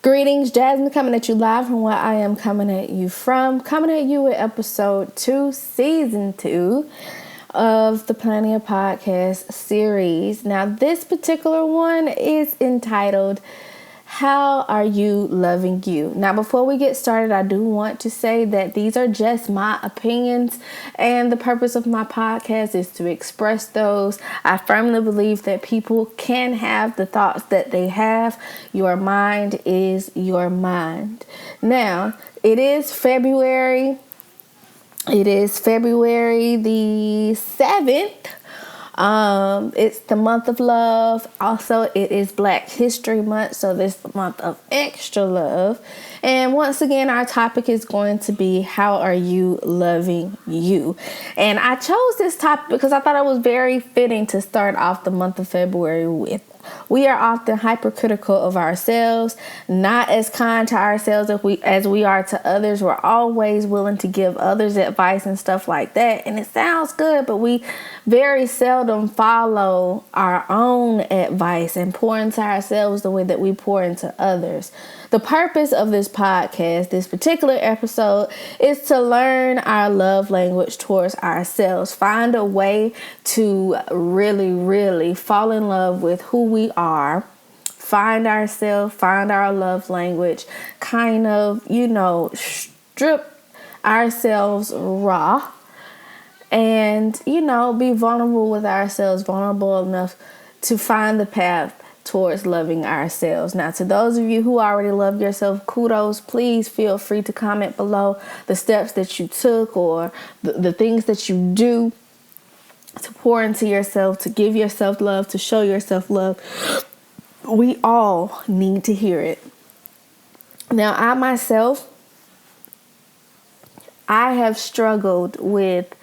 Greetings, Jasmine, coming at you live from where I am coming at you from. Coming at you with episode 2, season 2 of the PlaNiya podcast series. Now, this particular one is entitled, How Are You Loving You? Now, before we get started, I do want to say that these are just my opinions, and the purpose of my podcast is to express those. I firmly believe that people can have the thoughts that they have. Your mind is your mind. Now, it is February. It is February the 7th. It's the month of love. Also, it is Black History Month, so this is the month of extra love. And once again, our topic is going to be, how are you loving you? And I chose this topic because I thought it was very fitting to start off the month of February with. We are often hypercritical of ourselves, not as kind to ourselves as we are to others. We're always willing to give others advice and stuff like that. And it sounds good, but we very seldom follow our own advice and pour into ourselves the way that we pour into others. The purpose of this podcast, this particular episode, is to learn our love language towards ourselves. Find a way to really fall in love with who we are. Find ourselves, find our love language, kind of, strip ourselves raw and, be vulnerable with ourselves, vulnerable enough to find the path towards loving ourselves. Now, to those of you who already love yourself, kudos. Please feel free to comment below the steps that you took or the things that you do to pour into yourself, to give yourself love, to show yourself love. We all need to hear it. Now, I have struggled with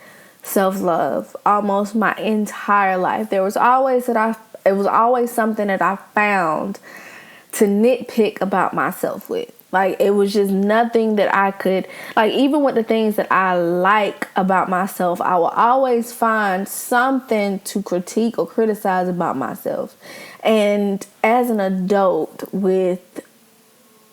self-love almost my entire life. It was always something that I found to nitpick about myself with. Like, it was just nothing that I could, like, even with the things that I like about myself, I will always find something to critique or criticize about myself. And as an adult with,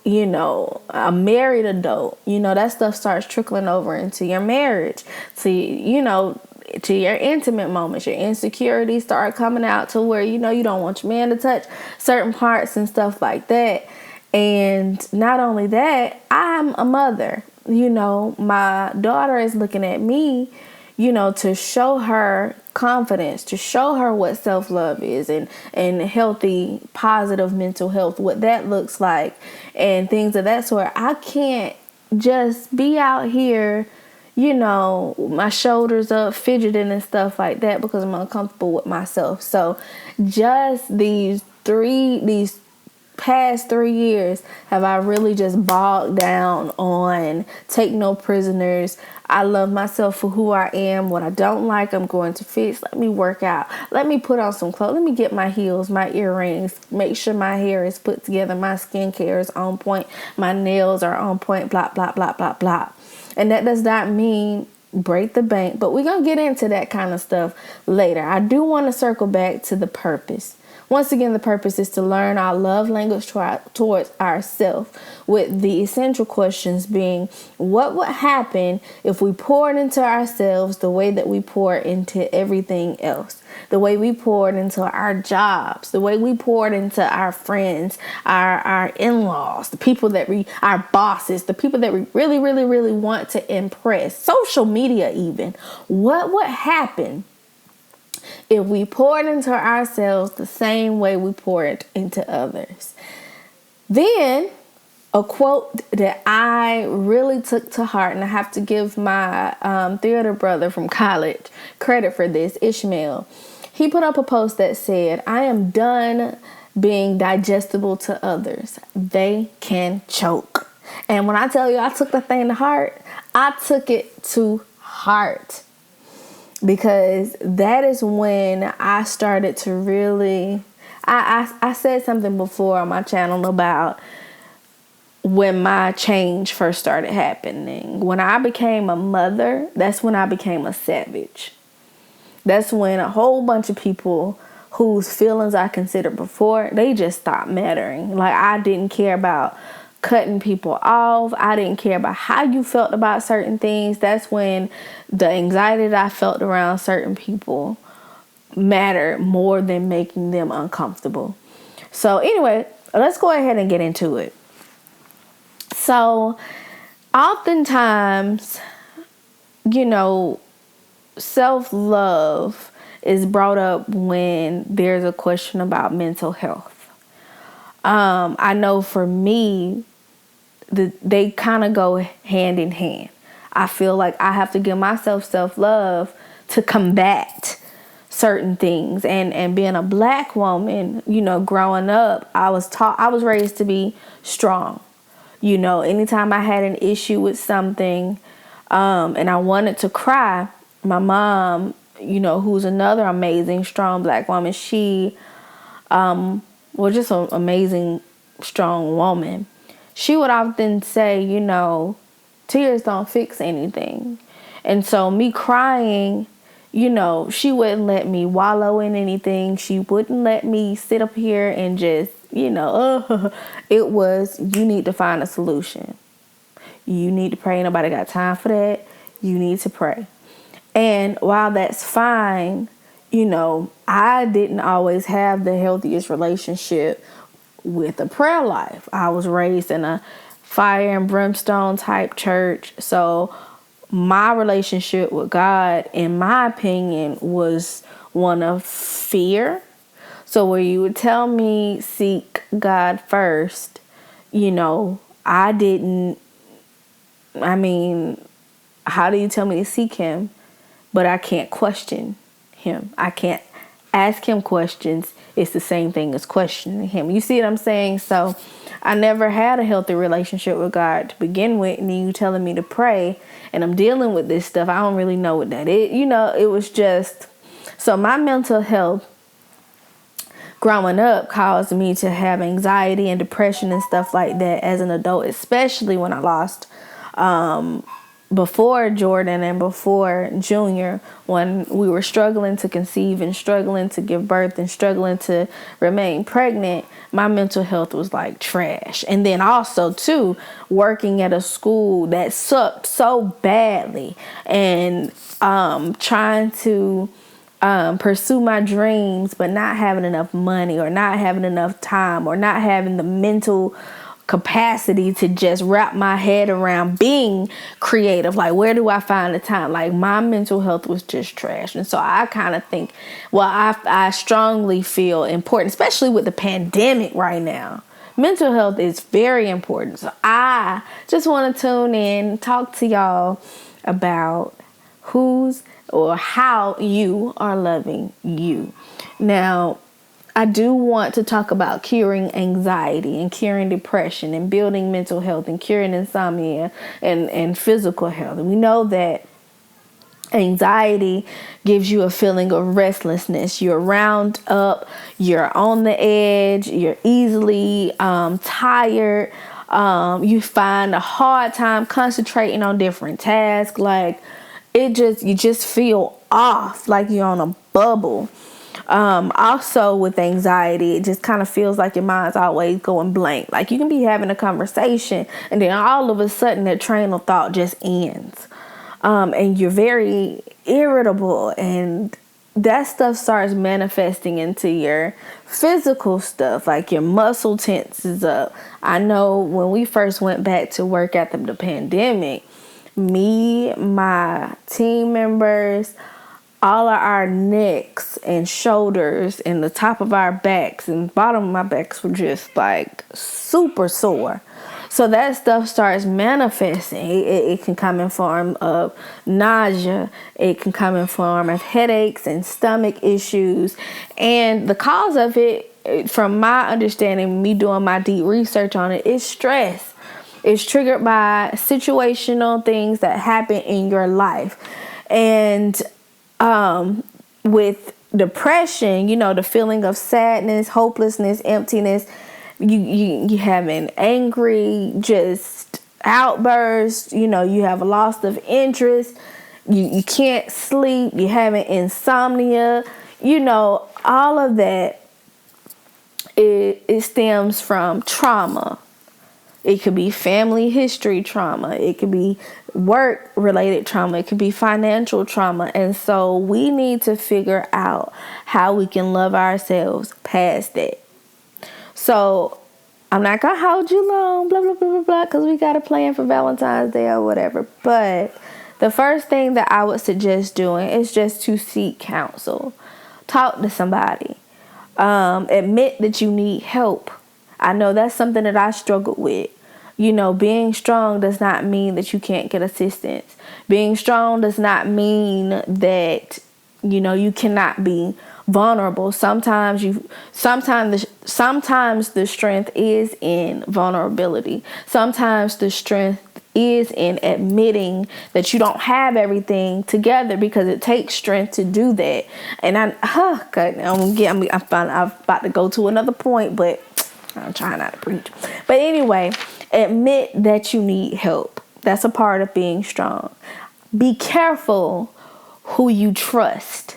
a married adult, that stuff starts trickling over into your marriage, to your intimate moments. Your insecurities start coming out to where, you don't want your man to touch certain parts and stuff like that. And not only that, I'm a mother. My daughter is looking at me, to show her confidence, to show her what self-love is and healthy, positive mental health, what that looks like and things of that sort. I can't just be out here, my shoulders up, fidgeting and stuff like that because I'm uncomfortable with myself. So just these past 3 years have I really just bogged down on take no prisoners. I love myself for who I am. What I don't like, I'm going to fix. Let me work out. Let me put on some clothes. Let me get my heels, my earrings, make sure my hair is put together, my skincare is on point, my nails are on point, blah, blah, blah, blah, blah. And that does not mean break the bank, but we're going to get into that kind of stuff later. I do want to circle back to the purpose. Once again, the purpose is to learn our love language towards ourselves, with the essential questions being, what would happen if we poured into ourselves the way that we pour into everything else? The way we poured into our jobs, the way we poured into our friends, our in-laws, the people our bosses, the people that we really want to impress, social media even. What would happen if we poured into ourselves the same way we poured into others? Then, a quote that I really took to heart, and I have to give my theater brother from college credit for this, Ishmael. He put up a post that said, I am done being digestible to others. They can choke. And when I tell you I took that thing to heart, I took it to heart. Because that is when I started to really, I said something before on my channel about when my change first started happening. When I became a mother, that's when I became a savage. That's when a whole bunch of people whose feelings I considered before, they just stopped mattering. Like, I didn't care about cutting people off. I didn't care about how you felt about certain things. That's when the anxiety that I felt around certain people mattered more than making them uncomfortable. So anyway, let's go ahead and get into it. So oftentimes, self-love is brought up when there's a question about mental health. I know for me, they kind of go hand in hand. I feel like I have to give myself self-love to combat certain things. And being a Black woman, growing up, I was raised to be strong. Anytime I had an issue with something, and I wanted to cry, my mom, who's another amazing, strong Black woman, she, just an amazing, strong woman. She would often say, tears don't fix anything. And so me crying, she wouldn't let me wallow in anything. She wouldn't let me sit up here and just, it was, you need to find a solution. You need to pray. Nobody got time for that. You need to pray. And while that's fine, I didn't always have the healthiest relationship with a prayer life. I was raised in a fire and brimstone type church. So my relationship with God, in my opinion, was one of fear. So where you would tell me seek God first, how do you tell me to seek him, but I can't question him? I can't ask him questions. It's the same thing as questioning him. You see what I'm saying? So I never had a healthy relationship with God to begin with. And then you telling me to pray and I'm dealing with this stuff. I don't really know what that is. It was just, so my mental health growing up caused me to have anxiety and depression and stuff like that as an adult, especially when I lost, before Jordan and before Junior, when we were struggling to conceive and struggling to give birth and struggling to remain pregnant, my mental health was like trash. And then also too, working at a school that sucked so badly and trying to pursue my dreams, but not having enough money or not having enough time or not having the mental capacity to just wrap my head around being creative. Like, where do I find the time? Like, my mental health was just trash. And so I kind of think, I strongly feel important, especially with the pandemic right now. Mental health is very important. So I just want to tune in, talk to y'all about who's or how you are loving you. Now, I do want to talk about curing anxiety and curing depression and building mental health and curing insomnia and physical health. And we know that anxiety gives you a feeling of restlessness. You're wound up, you're on the edge, you're easily tired. You find a hard time concentrating on different tasks. Like, you just feel off, like you're on a bubble. Also with anxiety, it just kind of feels like your mind's always going blank. Like, you can be having a conversation and then all of a sudden that train of thought just ends. And you're very irritable, and that stuff starts manifesting into your physical stuff, like your muscle tenses up. I know when we first went back to work after the pandemic, me, my team members, all of our necks and shoulders and the top of our backs and bottom of my backs were just like super sore. So that stuff starts manifesting. It can come in form of nausea. It can come in form of headaches and stomach issues. And the cause of it, from my understanding, me doing my deep research on it, is stress. It's triggered by situational things that happen in your life. And with depression, the feeling of sadness, hopelessness, emptiness, you having angry, just outbursts, you have a loss of interest, you can't sleep, you having insomnia, all of that, it stems from trauma. It could be family history trauma. It could be work-related trauma. It could be financial trauma. And so we need to figure out how we can love ourselves past that. So I'm not going to hold you long, blah, blah, blah, blah, blah, because we got a plan for Valentine's Day or whatever. But the first thing that I would suggest doing is just to seek counsel. Talk to somebody. Admit that you need help. I know that's something that I struggled with. Being strong does not mean that you can't get assistance. Being strong does not mean that, you cannot be vulnerable. Sometimes the strength is in vulnerability. Sometimes the strength is in admitting that you don't have everything together, because it takes strength to do that. And I'm about to go to another point, but I'm trying not to preach. But anyway, admit that you need help. That's a part of being strong. Be careful who you trust,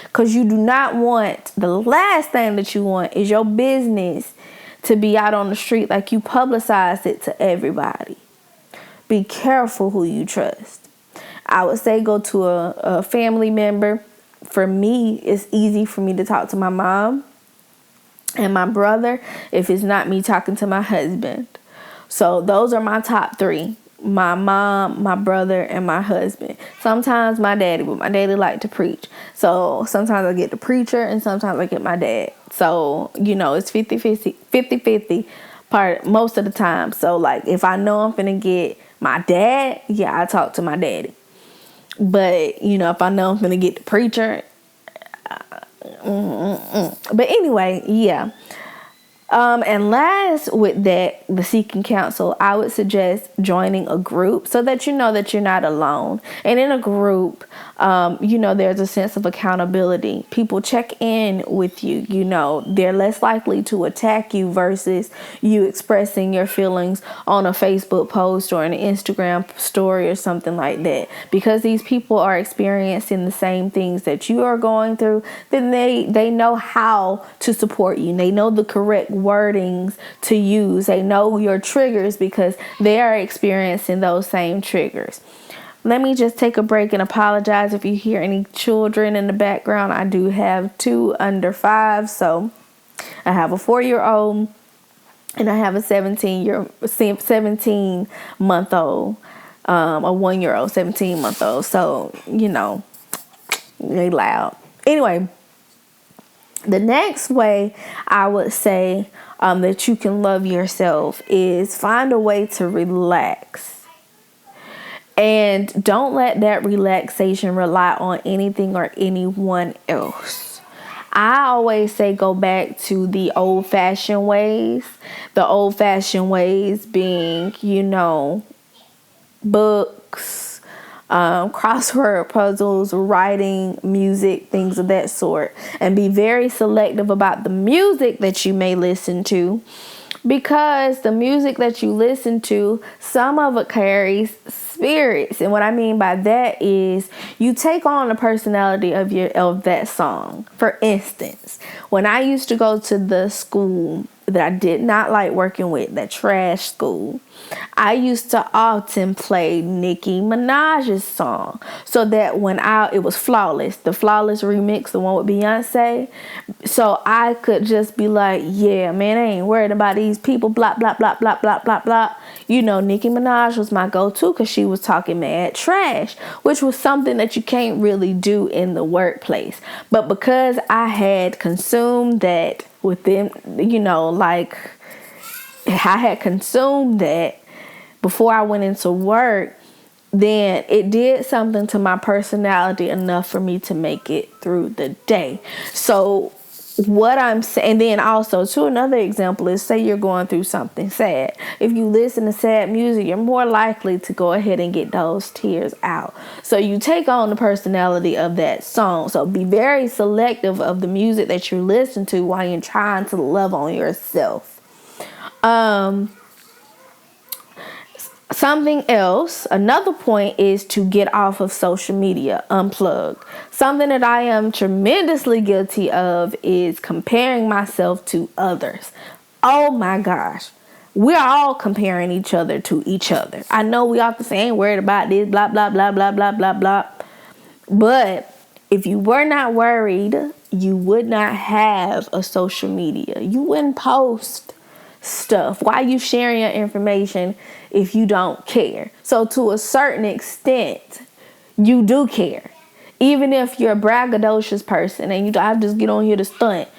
because you do not want, the last thing that you want is your business to be out on the street like you publicized it to everybody. Be careful who you trust. I would say go to a family member. For me, it's easy for me to talk to my mom and my brother if it's not me talking to my husband. So those are my top three: my mom, my brother, and my husband. Sometimes my daddy, but my daddy like to preach. So sometimes I get the preacher and sometimes I get my dad. So, it's 50-50 part most of the time. So like if I know I'm finna get my dad, I talk to my daddy. But, if I know I'm finna get the preacher, But anyway, and last with that, the seeking counsel, I would suggest joining a group so that you know that you're not alone. And in a group, there's a sense of accountability. People check in with you. They're less likely to attack you versus you expressing your feelings on a Facebook post or an Instagram story or something like that. Because these people are experiencing the same things that you are going through, then they know how to support you. They know the correct wordings to use. They know your triggers because they are experiencing those same triggers. Let me just take a break and apologize if you hear any children in the background. I do have 2 under 5, so I have a 4-year-old and I have a 17-month-old, a 1-year-old, 17-month-old. So, they loud. Anyway, the next way I would say that you can love yourself is find a way to relax. And don't let that relaxation rely on anything or anyone else. I always say go back to the old-fashioned ways. The old-fashioned ways being, books, crossword puzzles, writing, music, things of that sort. And be very selective about the music that you may listen to, because the music that you listen to, some of it carries spirits. And what I mean by that is you take on the personality of that song. For instance, when I used to go to the school that I did not like working with, that trash school, I used to often play Nicki Minaj's song, so that when it was Flawless, the Flawless remix, the one with Beyonce, so I could just be like, yeah, man, I ain't worried about these people, blah, blah, blah, blah, blah, blah, blah. Nicki Minaj was my go-to because she was talking mad trash, which was something that you can't really do in the workplace. But because I had consumed that within, I had consumed that before I went into work, then it did something to my personality enough for me to make it through the day. So what I'm saying, and then also to another example is, say you're going through something sad. If you listen to sad music, you're more likely to go ahead and get those tears out. So you take on the personality of that song. So be very selective of the music that you listen to while you're trying Something else, another point is to get off of social media, unplug. Something that I am tremendously guilty of is comparing myself to others. Oh my gosh. We're all comparing each other to each other. I know we often say, ain't worried about this, blah, blah, blah, blah, blah, blah, blah. But if you were not worried, you would not have a social media. You wouldn't post stuff. Why are you sharing your information if you don't care? So to a certain extent, you do care. Even if you're a braggadocious person and I just get on here to stunt,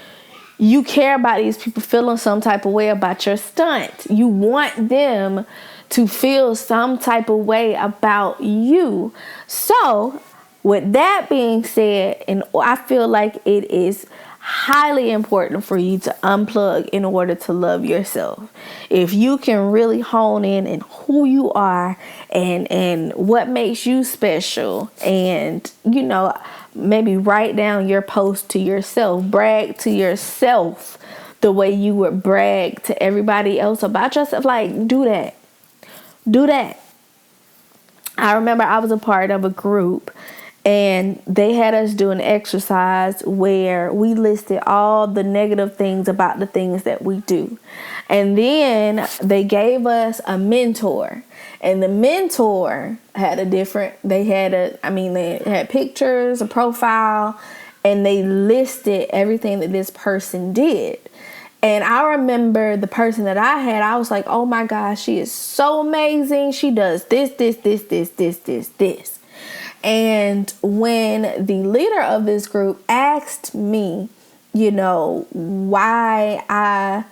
you care about these people feeling some type of way about your stunt. You want them to feel some type of way about you. So with that being said, and I feel like it is highly important for you to unplug in order to love yourself. If you can really hone in on who you are and what makes you special, and maybe write down your post to yourself, brag to yourself the way you would brag to everybody else about yourself. Like, do that. I remember I was a part of a group, and they had us do an exercise where we listed all the negative things about the things that we do. And then they gave us a mentor. And the mentor had they had pictures, a profile, and they listed everything that this person did. And I remember the person that I had, I was like, oh my gosh, she is so amazing. She does this. And when the leader of this group asked me, why I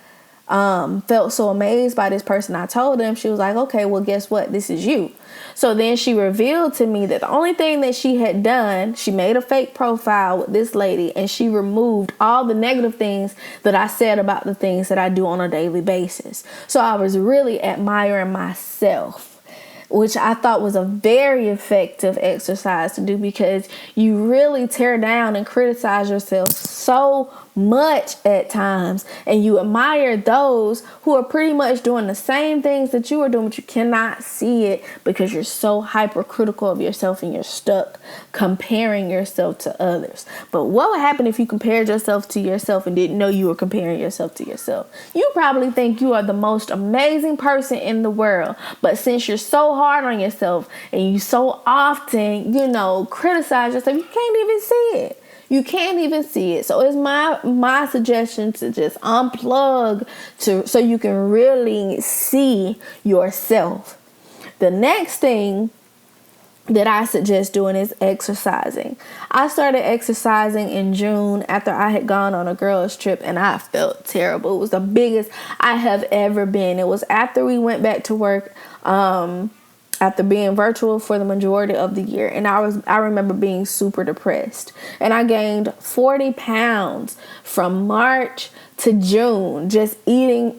felt so amazed by this person, I told them, she was like, okay, well, guess what? This is you. So then she revealed to me that the only thing that she had done, she made a fake profile with this lady, and she removed all the negative things that I said about the things that I do on a daily basis. So I was really admiring myself, which I thought was a very effective exercise to do, because you really tear down and criticize yourself so much at times, and you admire those who are pretty much doing the same things that you are doing, but you cannot see it because you're so hypercritical of yourself and you're stuck comparing yourself to others. But what would happen if you compared yourself to yourself and didn't know you were comparing yourself to yourself? You probably think you are the most amazing person in the world, but since you're so hard on yourself and you so often, criticize yourself, you can't even see it. You can't even see it. So it's my suggestion to just unplug so you can really see yourself. The next thing that I suggest doing is exercising. I started exercising in June after I had gone on a girls' trip, and I felt terrible. It was the biggest I have ever been. It was after we went back to work, after being virtual for the majority of the year. And I remember being super depressed. And I gained 40 pounds from March to June, just eating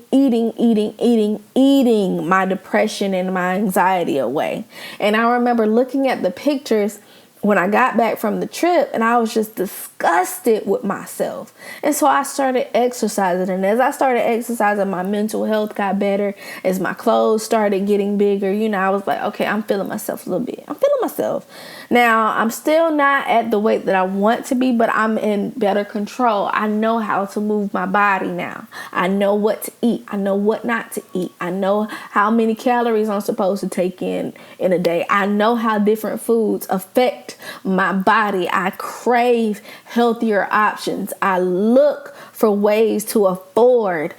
my depression and my anxiety away. And I remember looking at the pictures when I got back from the trip, and I was just disgusted with myself. And so I started exercising. And as I started exercising, my mental health got better. As my clothes started getting bigger, I was like, okay, I'm feeling myself a little bit. I'm feeling myself. Now, I'm still not at the weight that I want to be, but I'm in better control. I know how to move my body now. I know what to eat. I know what not to eat. I know how many calories I'm supposed to take in a day. I know how different foods affect my body. I crave healthier options. I look for ways to afford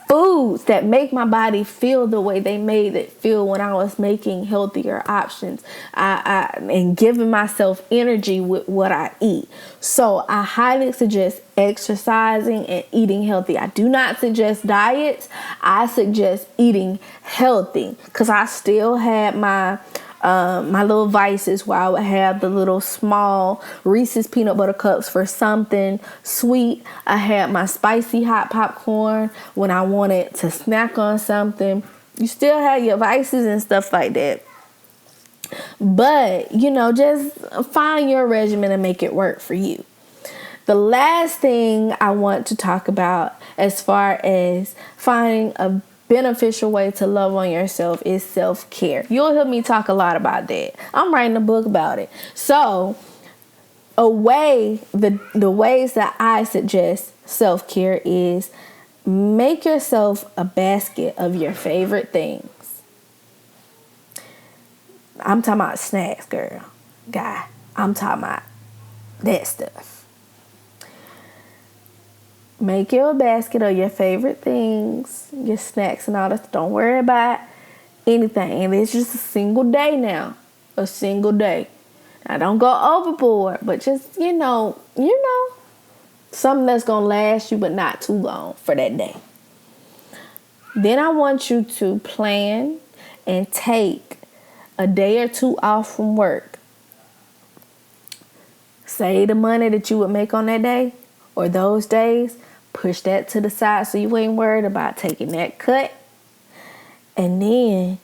foods that make my body feel the way they made it feel when I was making healthier options. And giving myself energy with what I eat. So I highly suggest exercising and eating healthy. I do not suggest diets. I suggest eating healthy, because I still had my little vices where I would have the little small Reese's peanut butter cups for something sweet. I had my spicy hot popcorn when I wanted to snack on something. You still have your vices and stuff like that. But, just find your regimen and make it work for you. The last thing I want to talk about as far as finding a beneficial way to love on yourself is self-care. You'll hear me talk a lot about that. I'm writing a book about it. So the ways that I suggest self-care is make yourself a basket of your favorite things. I'm talking about snacks, girl. Guy, I'm talking about that stuff. Make you a basket of your favorite things, your snacks and all that. Don't worry about anything. And it's just a single day now. A single day. Now don't go overboard, but just, something that's going to last you but not too long for that day. Then I want you to plan and take a day or two off from work. Save the money that you would make on that day or those days. Push that to the side so you ain't worried about taking that cut. And then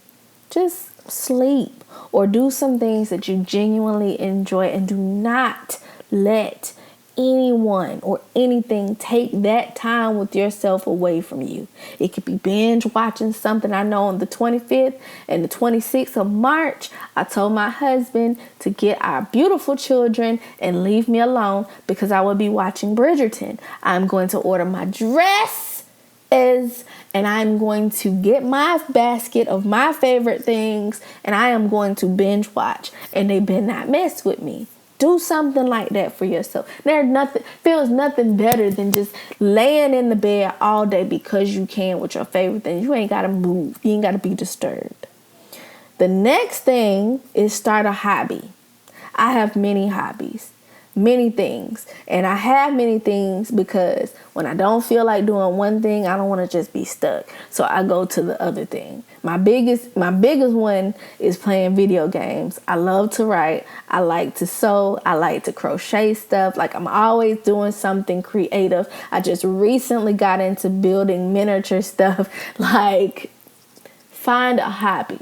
just sleep or do some things that you genuinely enjoy, and do not let anyone or anything take that time with yourself away from you. It could be binge watching something. I know on the 25th and the 26th of March, I told my husband to get our beautiful children and leave me alone because I will be watching Bridgerton. I'm going to order my dresses and I'm going to get my basket of my favorite things and I am going to binge watch, and they better not mess with me. Do something like that for yourself. Feels nothing better than just laying in the bed all day because you can with your favorite things. You ain't got to move. You ain't got to be disturbed. The next thing is start a hobby. I have many hobbies, many things. And I have many things because when I don't feel like doing one thing, I don't want to just be stuck. So I go to the other thing. My biggest one is playing video games. I love to write. I like to sew. I like to crochet stuff. Like, I'm always doing something creative. I just recently got into building miniature stuff. Like, find a hobby.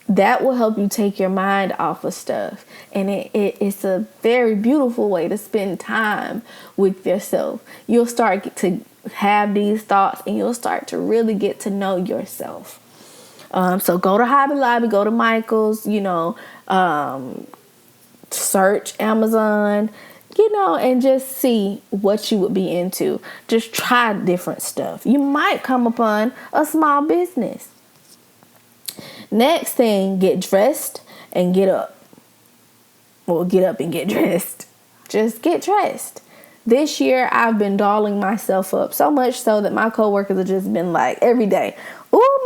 That will help you take your mind off of stuff. And it's a very beautiful way to spend time with yourself. You'll start to have these thoughts and you'll start to really get to know yourself. So go to Hobby Lobby, go to Michael's, search Amazon, and just see what you would be into. Just try different stuff. You might come upon a small business. Next thing, get dressed and get up. Well, get up and get dressed. Just get dressed. This year, I've been dolling myself up so much so that my coworkers have just been like, every day, "Ooh,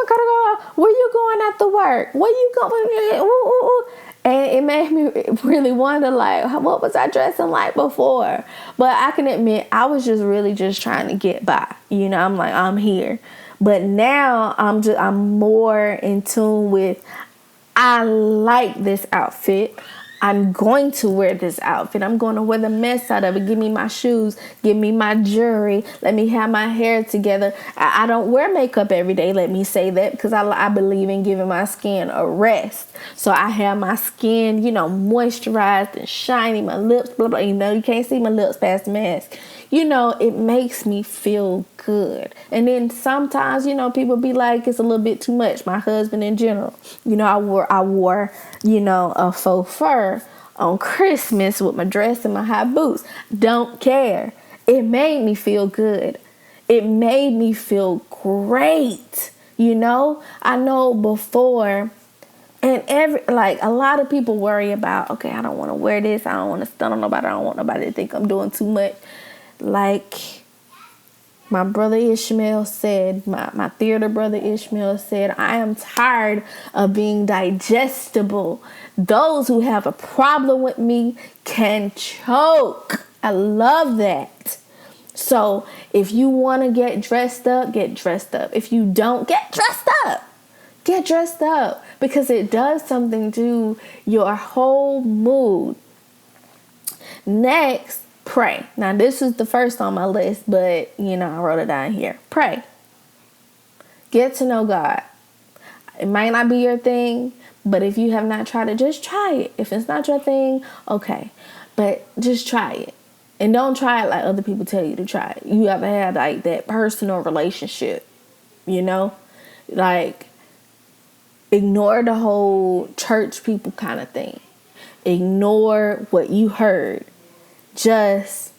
where you going after work? Where you going?" Ooh. And it made me really wonder, like, what was I dressing like before? But I can admit, I was just really just trying to get by. I'm like, I'm here. But now I'm more in tune with, I like this outfit. I'm going to wear this outfit. I'm going to wear the mess out of it. Give me my shoes. Give me my jewelry. Let me have my hair together. I don't wear makeup every day. Let me say that, because I believe in giving my skin a rest. So I have my skin, moisturized and shiny. My lips, blah, blah. You can't see my lips past the mask. It makes me feel good. And then sometimes, people be like, it's a little bit too much. My husband in general, I wore, a faux fur on Christmas with my dress and my high boots. Don't care. It made me feel good. It made me feel great. I know before, and a lot of people worry about, okay, I don't want to wear this. I don't want to stun on nobody. I don't want nobody to think I'm doing too much. Like my brother Ishmael said, my theater brother Ishmael said, I am tired of being digestible. Those who have a problem with me can choke. I love that. So if you want to get dressed up, get dressed up. If you don't, get dressed up. Get dressed up, because it does something to your whole mood. Next, pray. Now, this is the first on my list, but, I wrote it down here. Pray. Get to know God. It might not be your thing, but if you have not tried it, just try it. If it's not your thing, okay. But just try it. And don't try it like other people tell you to try it. You have to have, like, that personal relationship, Like, ignore the whole church people kind of thing. Ignore what you heard. Just,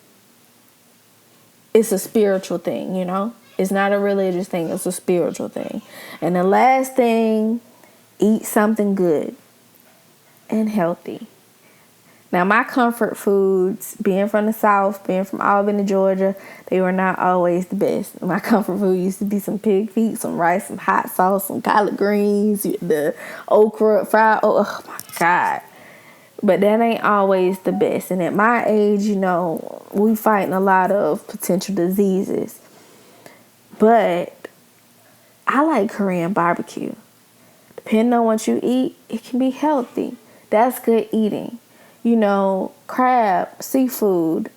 it's a spiritual thing, you know? It's not a religious thing, it's a spiritual thing. And the last thing, eat something good and healthy. Now, my comfort foods, being from the South, being from Albany, Georgia, they were not always the best. My comfort food used to be some pig feet, some rice, some hot sauce, some collard greens, the okra, fried, oh my God. But that ain't always the best. And at my age, you know, we fighting a lot of potential diseases. But I like Korean barbecue. Depending on what you eat, it can be healthy. That's good eating. You know, crab, seafood,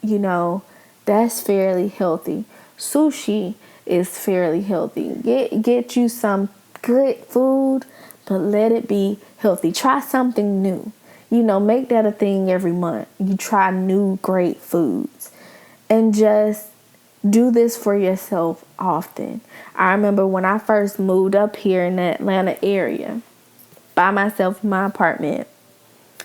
you know, that's fairly healthy. Sushi is fairly healthy. Get you some good food, but let it be healthy. Try something new. You know, make that a thing every month. You try new great foods. And just do this for yourself often. I remember when I first moved up here in the Atlanta area, by myself in my apartment,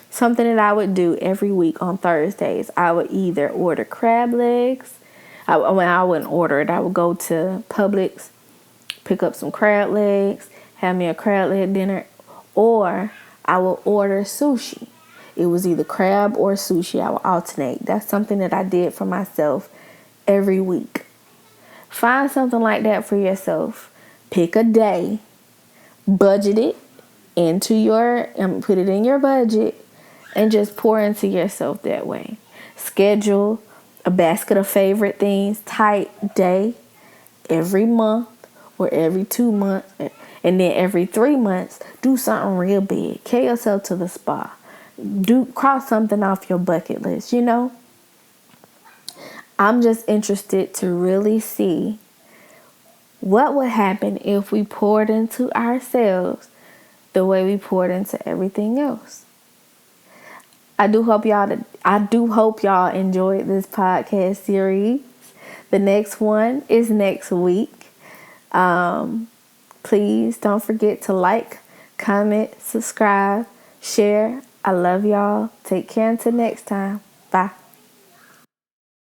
something that I would do every week on Thursdays, I would either order crab legs. I wouldn't order it. I would go to Publix, pick up some crab legs, have me a crab leg dinner, or I would order sushi. It was either crab or sushi. I would alternate. That's something that I did for myself every week. Find something like that for yourself. Pick a day, budget it into put it in your budget, and just pour into yourself that way. Schedule a basket of favorite things, type day, every month or every 2 months. And then every 3 months, do something real big. Take yourself to the spa. Cross something off your bucket list, you know? I'm just interested to really see what would happen if we poured into ourselves the way we poured into everything else. I do hope y'all enjoyed this podcast series. The next one is next week. Please don't forget to like, comment, subscribe, share. I love y'all. Take care until next time. Bye.